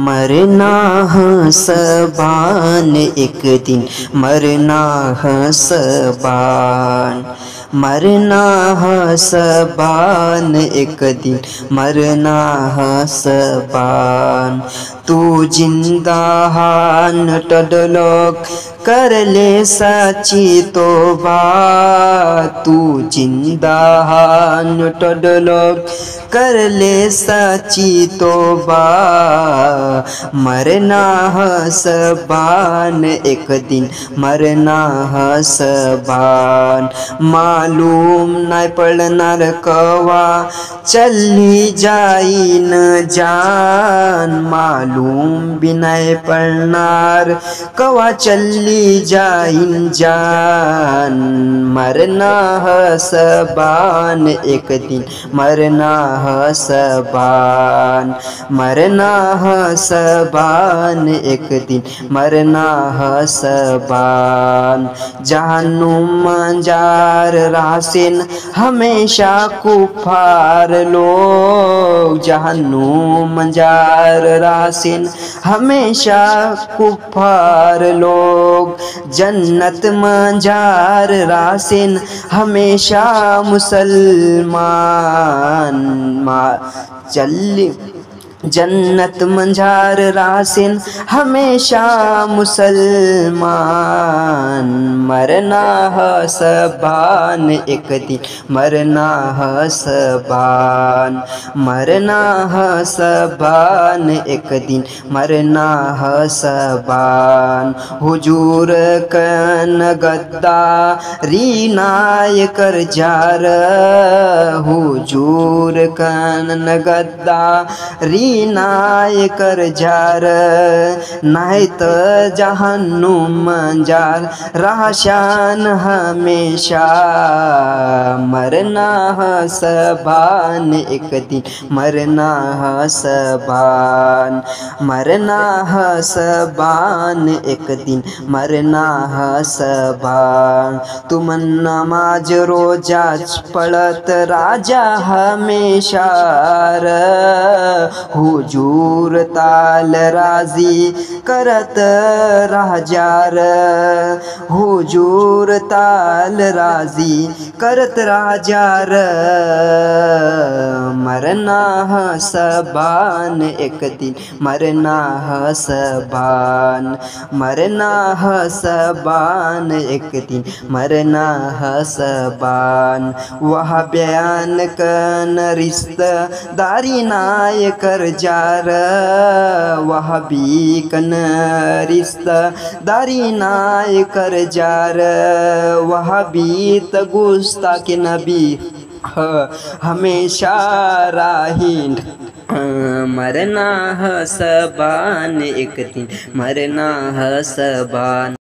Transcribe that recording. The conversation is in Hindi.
मरना है सबान एक दिन, मरना है सबान, मरना है सबान एक दिन, मरना है सबान। तू जिंदा हान टडलोक कर ले सच्ची तौबा, तू जिंदा हान टडलोक कर ले सच्ची तौबा। मरना है सबान एक दिन, मरना है सबान। मालूम नहीं पड़नार कवा चली जाई न जान, मालूम भी नहीं पड़नार कवा चली जाई जान। मरना है सबान एक दिन, मरना है सबान, मरना है सबान एक दिन, मरना है सबान। जहन्नुम जार रासिन हमेशा कुफार लोग, जहन्नुम जार रासिन हमेशा कुफार लोग। जन्नत मंजार रासिन हमेशा मुसलमान, चली जन्नत मंजार रासिन हमेशा मुसलमान। मरना है सबान एक दिन, मरना है सबान, मरना है सबान एक दिन, मरना है सबान। हुजूर कन गद्दारी नाय कर जार, हुजूर कन गद्दारी नाय कर जार। नहीं तो जहन्नुम जार राशान हमेशा। मरना है सबान एक दिन, मरना है सबान, मरना है सबान एक दिन, मरना है सबान। तुम नमाज रोजा पढ़त राजा हमेशा, हुजूर ताल राजी करत राजार, हुजूर ताल राजी करत राजार। मरना है सबान एक दिन, मरना है सबान, मरना है सबान एक दिन, मरना है सबान। वह बयान कन रिश्तेदारी नाय कर जार, वह भी कन रिश्तेदारी नाय कर जार। वह भी तगुस्ता के नबी हमेशा राहीन। मरना है सबान एक दिन, मरना है सबान।